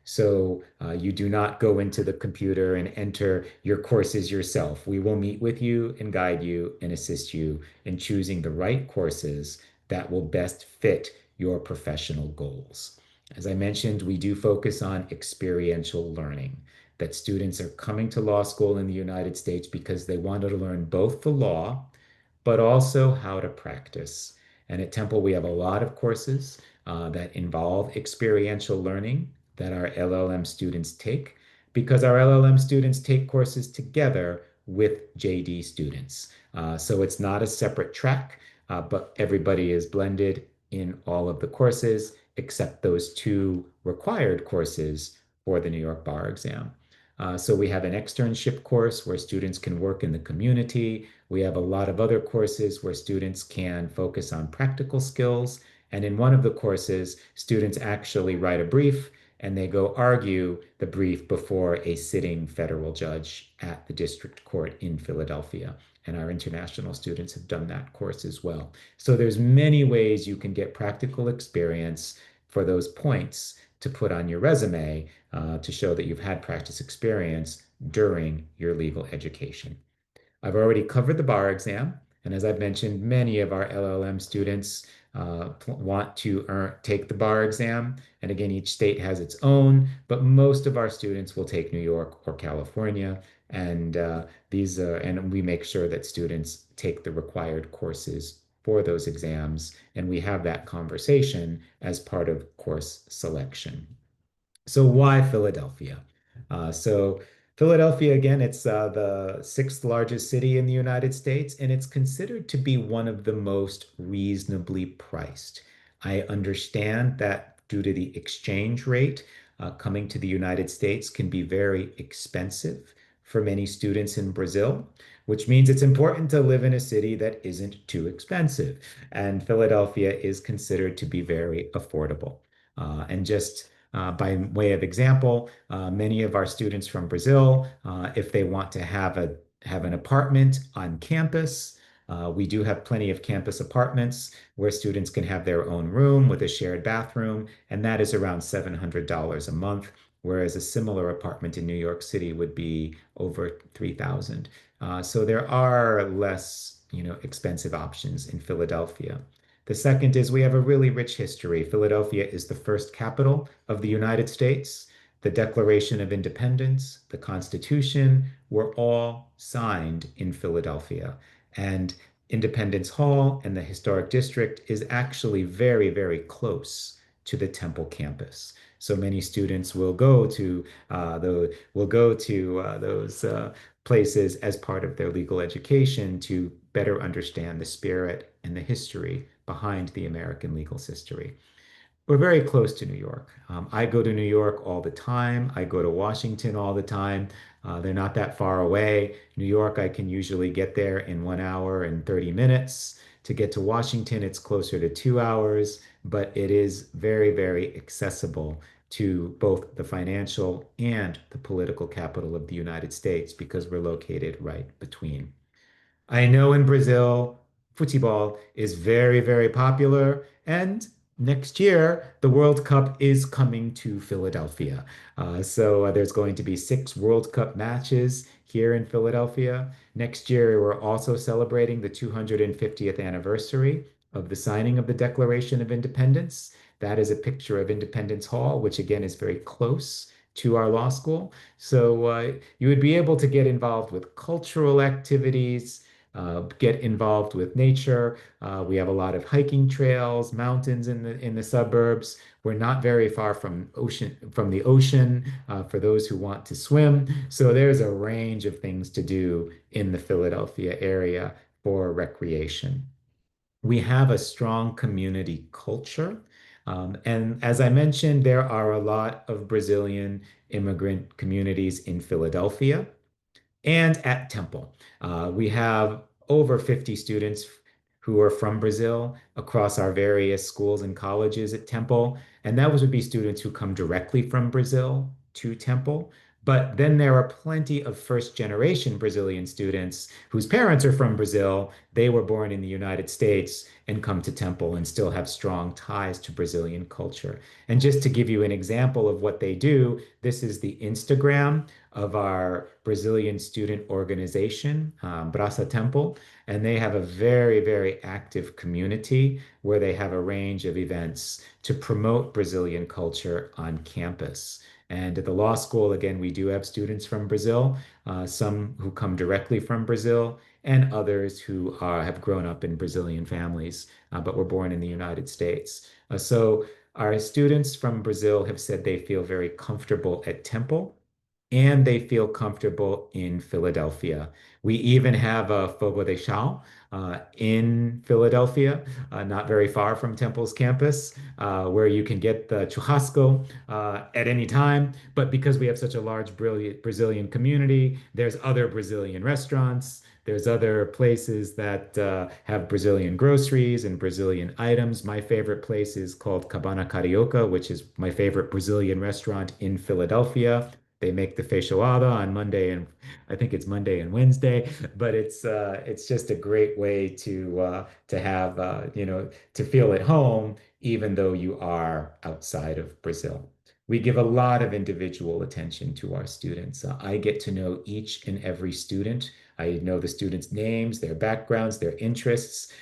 So you do not go into the computer and enter your courses yourself. We will meet with you and guide you and assist you in choosing the right courses that will best fit your professional goals. As I mentioned, we do focus on experiential learning, that students are coming to law school in the United States because they wanted to learn both the law, but also how to practice. And at Temple, we have a lot of courses that involve experiential learning that our LLM students take because our LLM students take courses together with JD students. So it's not a separate track, but everybody is blended in all of the courses except those two required courses for the New York bar exam. So we have an externship course where students can work in the community. We have a lot of other courses where students can focus on practical skills. And in one of the courses, students actually write a brief and they go argue the brief before a sitting federal judge at the district court in Philadelphia. And our international students have done that course as well. So there's many ways you can get practical experience for those points to put on your resume to show that you've had practice experience during your legal education. I've already covered the bar exam, and as I've mentioned, many of our LLM students want to take the bar exam. And again, each state has its own, but most of our students will take New York or California, and and we make sure that students take the required courses for those exams, and we have that conversation as part of course selection. So why Philadelphia? So Philadelphia, again, it's the sixth largest city in the United States, and it's considered to be one of the most reasonably priced. I understand that due to the exchange rate, coming to the United States can be very expensive for many students in Brazil, which means it's important to live in a city that isn't too expensive. And Philadelphia is considered to be very affordable. And just by way of example, many of our students from Brazil, if they want to have an apartment on campus, we do have plenty of campus apartments where students can have their own room with a shared bathroom, and that is around $700 a month, whereas a similar apartment in New York City would be over 3,000. So there are less, expensive options in Philadelphia. The second is we have a really rich history. Philadelphia is the first capital of the United States. The Declaration of Independence, the Constitution were all signed in Philadelphia. And Independence Hall and the Historic District is actually very, very close to the Temple campus. So many students will go to those places as part of their legal education to better understand the spirit and the history behind the American legal history. We're very close to New York. I go to New York all the time. I go to Washington all the time. They're not that far away. New York, I can usually get there in 1 hour and 30 minutes. To get to Washington, it's closer to 2 hours, but it is very, very accessible to both the financial and the political capital of the United States because we're located right between. I know in Brazil, football is very, very popular. And next year, the World Cup is coming to Philadelphia. So there's going to be 6 World Cup matches here in Philadelphia. Next year, we're also celebrating the 250th anniversary of the signing of the Declaration of Independence. That is a picture of Independence Hall, which again is very close to our law school. So you would be able to get involved with cultural activities, get involved with nature. We have a lot of hiking trails, mountains in the suburbs. We're not very far from the ocean for those who want to swim. So there's a range of things to do in the Philadelphia area for recreation. We have a strong community culture. And as I mentioned, there are a lot of Brazilian immigrant communities in Philadelphia and at Temple. We have over 50 students who are from Brazil across our various schools and colleges at Temple. And that would be students who come directly from Brazil to Temple. But then there are plenty of first generation Brazilian students whose parents are from Brazil. They were born in the United States and come to Temple and still have strong ties to Brazilian culture. And just to give you an example of what they do, this is the Instagram of our Brazilian student organization, Braça Temple. And they have a very, very active community where they have a range of events to promote Brazilian culture on campus. And at the law school, again, we do have students from Brazil, some who come directly from Brazil, and others who have grown up in Brazilian families, but were born in the United States. So our students from Brazil have said they feel very comfortable at Temple and they feel comfortable in Philadelphia. We even have a Fogo de Chão in Philadelphia, not very far from Temple's campus, where you can get the churrasco at any time. But because we have such a large Brazilian community, there's other Brazilian restaurants. There's other places that have Brazilian groceries and Brazilian items. My favorite place is called Cabana Carioca, which is my favorite Brazilian restaurant in Philadelphia. They make the feijoada on Monday and I think it's Monday and Wednesday, but it's just a great way to have to feel at home even though you are outside of Brazil. We give a lot of individual attention to our students. I get to know each and every student. I know the students' names, their backgrounds, their interests.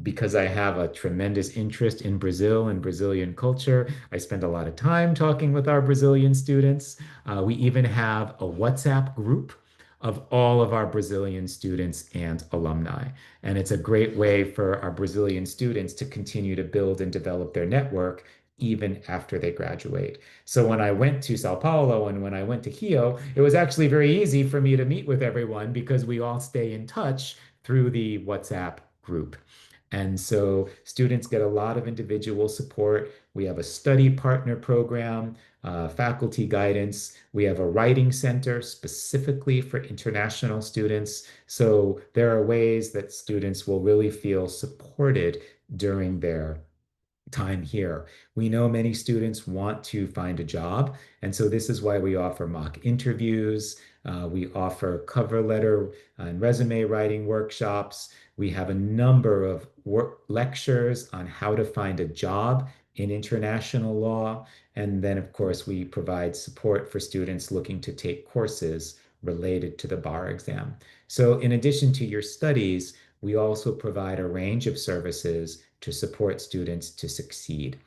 Because I have a tremendous interest in Brazil and Brazilian culture, I spend a lot of time talking with our Brazilian students. We even have a WhatsApp group of all of our Brazilian students and alumni. And it's a great way for our Brazilian students to continue to build and develop their network even after they graduate. So when I went to Sao Paulo and when I went to Rio, it was actually very easy for me to meet with everyone because we all stay in touch through the WhatsApp group. And so students get a lot of individual support. We have a study partner program, faculty guidance. We have a writing center specifically for international students. So there are ways that students will really feel supported during their time here. We know many students want to find a job, and so this is why we offer mock interviews. We offer cover letter and resume writing workshops. We have a number of lectures on how to find a job in international law. And then, of course, we provide support for students looking to take courses related to the bar exam. So in addition to your studies, we also provide a range of services to support students to succeed.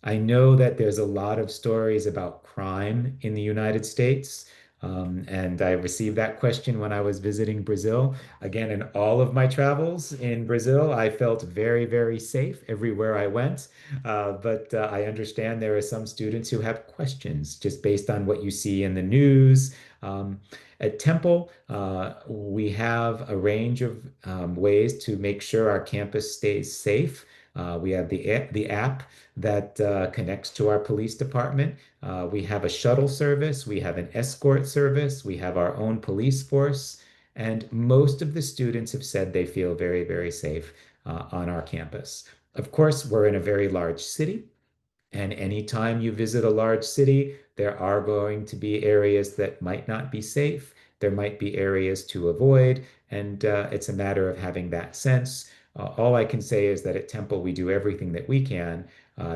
I know that there's a lot of stories about crime in the United States. And I received that question when I was visiting Brazil. Again, in all of my travels in Brazil, I felt very, very safe everywhere I went. But I understand there are some students who have questions just based on what you see in the news. At Temple, we have a range of ways to make sure our campus stays safe. We have the app that connects to our police department. We have a shuttle service. We have an escort service. We have our own police force. And most of the students have said they feel very, very safe on our campus. Of course, we're in a very large city. And anytime you visit a large city, there are going to be areas that might not be safe. There might be areas to avoid, and it's a matter of having that sense. All I can say is that at Temple, we do everything that we can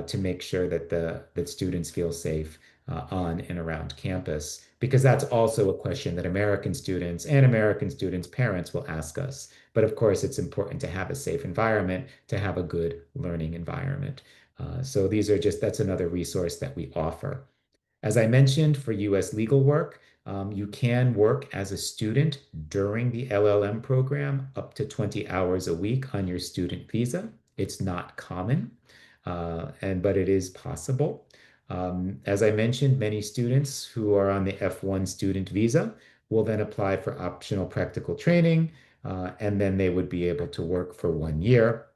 to make sure that that students feel safe on and around campus, because that's also a question that American students and American students' parents will ask us. But of course, it's important to have a safe environment, to have a good learning environment. So that's another resource that we offer. As I mentioned, for US legal work, you can work as a student during the LLM program up to 20 hours a week on your student visa. It's not common, but it is possible. As I mentioned, many students who are on the F1 student visa will then apply for optional practical training, and then they would be able to work for 1 year.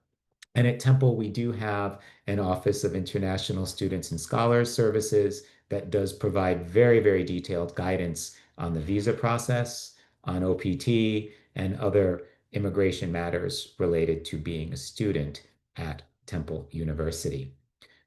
And at Temple, we do have an Office of International Students and Scholars Services that does provide very, very detailed guidance on the visa process, on OPT, and other immigration matters related to being a student at Temple University.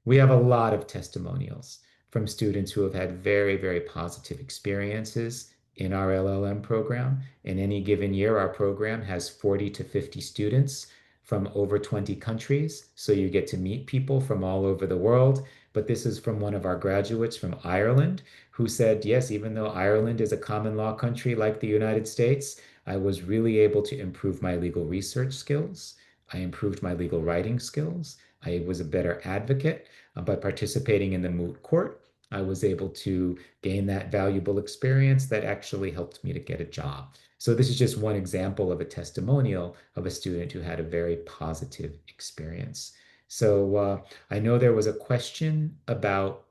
We have a lot of testimonials from students who have had very, very positive experiences in our LLM program. In any given year, our program has 40 to 50 students from over 20 countries. So you get to meet people from all over the world. But this is from one of our graduates from Ireland who said, yes, even though Ireland is a common law country like the United States, I was really able to improve my legal research skills. I improved my legal writing skills. I was a better advocate by participating in the moot court. I was able to gain that valuable experience that actually helped me to get a job. So this is just one example of a testimonial of a student who had a very positive experience. So I know there was a question about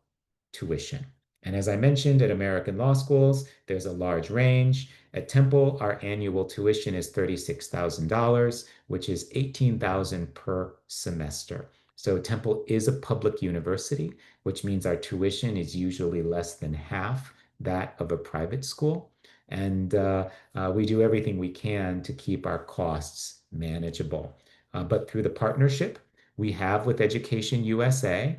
tuition. And as I mentioned, at American law schools, there's a large range. At Temple, our annual tuition is $36,000, which is $18,000 per semester. So Temple is a public university, which means our tuition is usually less than half that of a private school. And we do everything we can to keep our costs manageable. But through the partnership we have with Education USA,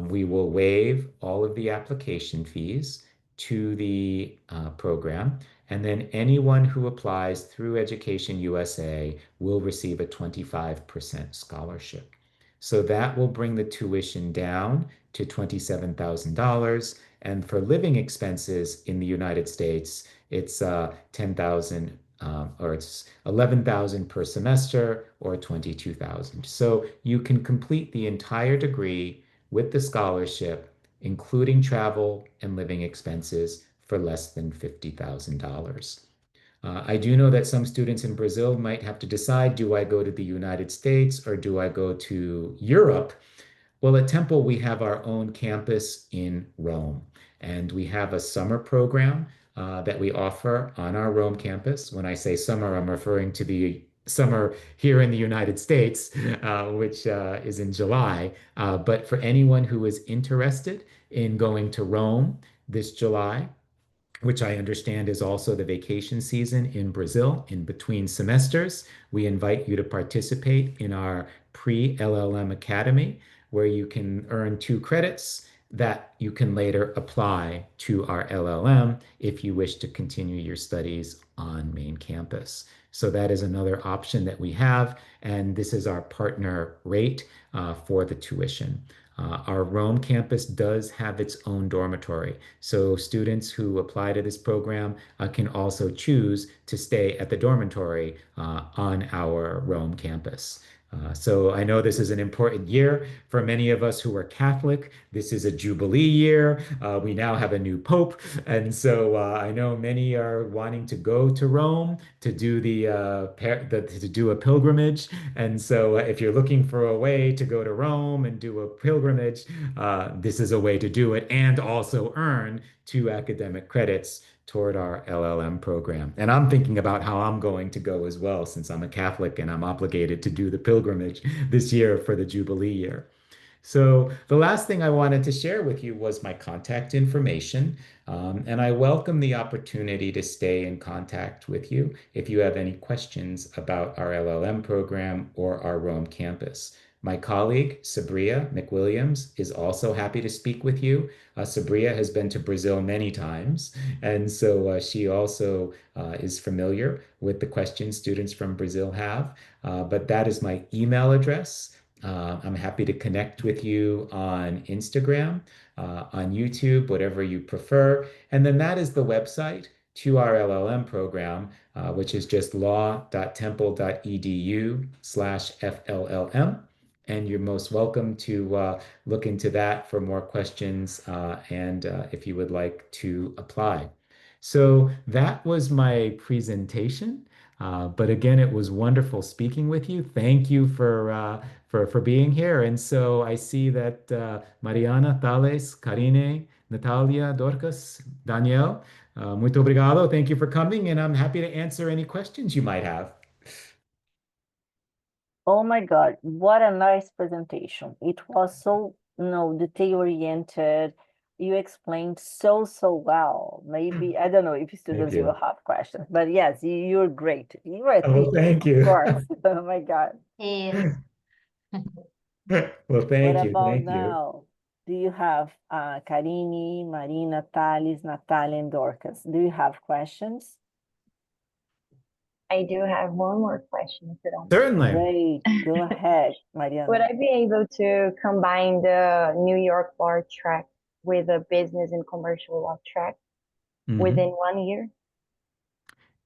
we will waive all of the application fees to the program, and then anyone who applies through Education USA will receive a 25% scholarship. So that will bring the tuition down to $27,000. And for living expenses in the United States, it's 10,000 or it's 11,000 per semester or 22,000. So you can complete the entire degree with the scholarship, including travel and living expenses, for less than $50,000. I do know that some students in Brazil might have to decide, do I go to the United States or do I go to Europe? Well, at Temple, we have our own campus in Rome, and we have a summer program that we offer on our Rome campus. When I say summer, I'm referring to the summer here in the United States, which is in July. But for anyone who is interested in going to Rome this July, which I understand is also the vacation season in Brazil in between semesters, we invite you to participate in our pre-LLM Academy, where you can earn 2 credits that you can later apply to our LLM if you wish to continue your studies on main campus. So that is another option that we have, and this is our partner rate for the tuition. Our Rome campus does have its own dormitory, so students who apply to this program can also choose to stay at the dormitory on our Rome campus. So I know this is an important year for many of us who are Catholic. This is a Jubilee year. We now have a new Pope. And so I know many are wanting to go to Rome to do to do a pilgrimage. And so if you're looking for a way to go to Rome and do a pilgrimage, this is a way to do it and also earn 2 academic credits toward our LLM program. And I'm thinking about how I'm going to go as well, since I'm a Catholic and I'm obligated to do the pilgrimage this year for the Jubilee year. So the last thing I wanted to share with you was my contact information. And I welcome the opportunity to stay in contact with you if you have any questions about our LLM program or our Rome campus. My colleague, Sabria McWilliams, is also happy to speak with you. Sabria has been to Brazil many times, and so she also is familiar with the questions students from Brazil have. But that is my email address. I'm happy to connect with you on Instagram, on YouTube, whatever you prefer. And then that is the website to our LLM program, which is just law.temple.edu/FLLM. And you're most welcome to look into that for more questions and if you would like to apply. So that was my presentation. But again, it was wonderful speaking with you. Thank you for being here. And so I see that Mariana, Thales, Karine, Natalia, Dorcas, Danielle, muito obrigado. Thank you for coming, and I'm happy to answer any questions you might have. Oh my God, what a nice presentation. It was so, detail-oriented. You explained so well. Maybe, I don't know if Thank students will you. have questions, but yes, you're great. You're a Oh, teacher, thank of you. course. Oh my God. Yes. Well, What thank you. about Thank you. now? do you have Karine, Marina, Thales, Natalia, and Dorcas? Do you have questions? I do have one more question, if you don't mind. Certainly. Great. Go ahead, Mariana. Would I be able to combine the New York law track with a business and commercial law track Mhm. within 1 year?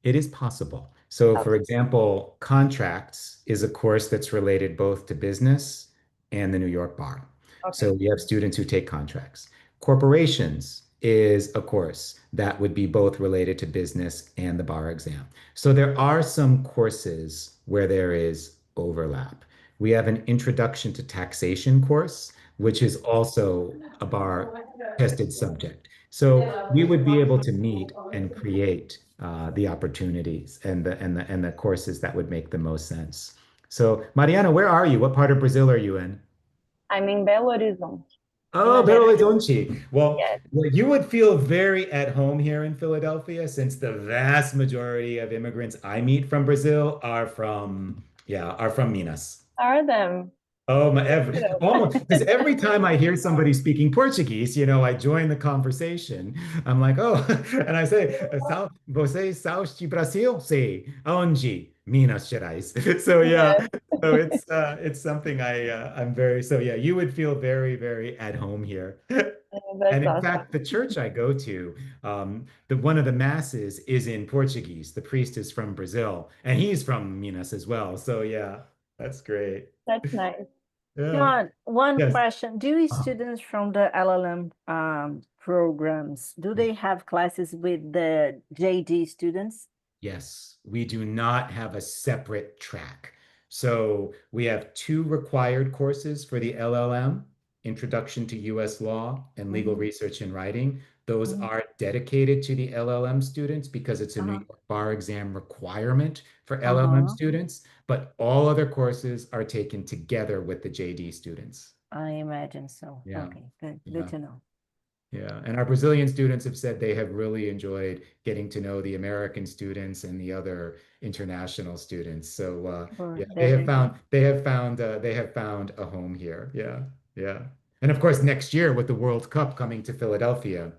It is possible. So, for Okay. example, contracts is a course that's related both to business and the New York bar. So Okay. we have students who take contracts. Corporations is a course that would be both related to business and the bar exam. So there are some courses where there is overlap. We have an introduction to taxation course, which is also a bar tested subject. So we would be able to meet and create the opportunities and the courses that would make the most sense. So, Mariana, where are you? What part of Brazil are you in? I'm in Belo Horizonte. Oh, Minas Belo Gerais. Horizonte. Well, Yes. you would feel very at home here in Philadelphia, since the vast majority of immigrants I meet from Brazil are from Minas. Are them? Oh, Good. almost, because every time I hear somebody speaking Portuguese, I join the conversation. I'm like, oh, and I say, você são de Brasil? Sim. Aonde? Minas Gerais. So yeah, Yes. so it's something I'm very, so yeah, you would feel very, very at home here. And That's in awesome. fact, the church I go to, the one of the masses is in Portuguese. The priest is from Brazil, and he's from Minas as well. So yeah, that's great. That's nice. Yeah. John, one Yes. question. Do Uh, students from the LLM programs, do they have classes with the JD students? Yes, we do not have a separate track. So we have two required courses for the LLM, Introduction to US Law and Legal Mhm, Research and Writing. Those mhm. are dedicated to the LLM students because it's a New Uh-huh. York bar exam requirement for LLM Uh-huh. students, but all other courses are taken together with the JD students. I imagine so. Yeah, Okay, good. Good yeah. to know. Yeah, and our Brazilian students have said they have really enjoyed getting to know the American students and the other international students. So Sure, yeah, definitely. they have found a home here. Yeah, yeah. And of course, next year with the World Cup coming to Philadelphia,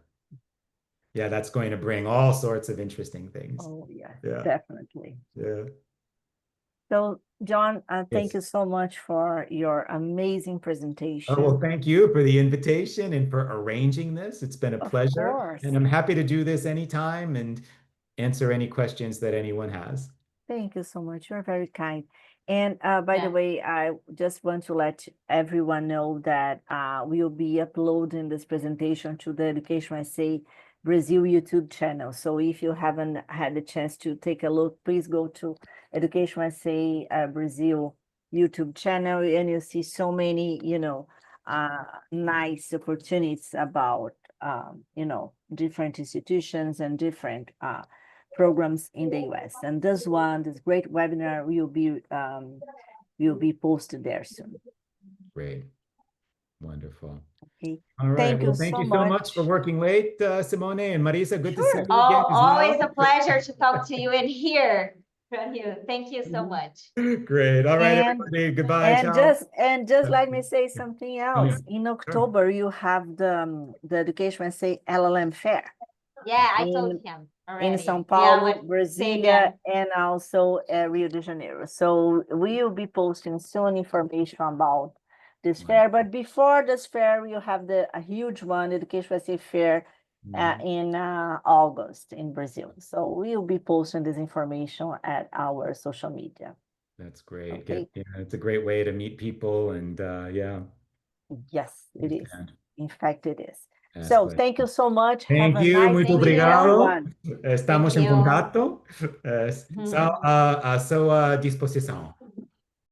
yeah, that's going to bring all sorts of interesting things. Oh, yes, Yeah, definitely. yeah. So, John, thank Yes. you so much for your amazing Oh, presentation. well, thank you for the invitation and for arranging this. It's been a Of pleasure, course. and I'm happy to do this anytime and answer any questions that anyone has. Thank you so much. You're very kind. And by the Yeah. way, I just want to let everyone know that we'll be uploading this presentation to the Education USA Brazil YouTube channel. So if you haven't had the chance to take a look, please go to Education USA Brazil YouTube channel, and you'll see so many, nice opportunities about, different institutions and different programs in the US. And this great webinar will be posted there soon. Great. Wonderful. Okay. All right. Thank you Well, thank so you so much for much. working late, Simone and Marisa. Good to see Sure. you again as Always well. a pleasure to talk to you and hear from you. Thank you so much. Great. All right, And everybody. Goodbye. and Ciao. just let me say something Oh, yeah. else. In Sure. October, you have the Education say LLM Fair Yeah, I in told him in already. São Yeah, Paulo, what say Brasilia, again? and also Rio de Janeiro. So we will be posting soon information about this fair. But before this fair, we'll have a huge one, Education USA Fair, Mhm. in August in Brazil. So we'll be posting this information at our social media. That's great. Okay. It's a great way to meet people and yeah, Yes, it is. understand. In fact, it is. That's So great. thank you so much. Have Thank a you. nice Muito Thank week, you. obrigado. everyone. Estamos Thank em you. contato. Estou à sua disposição.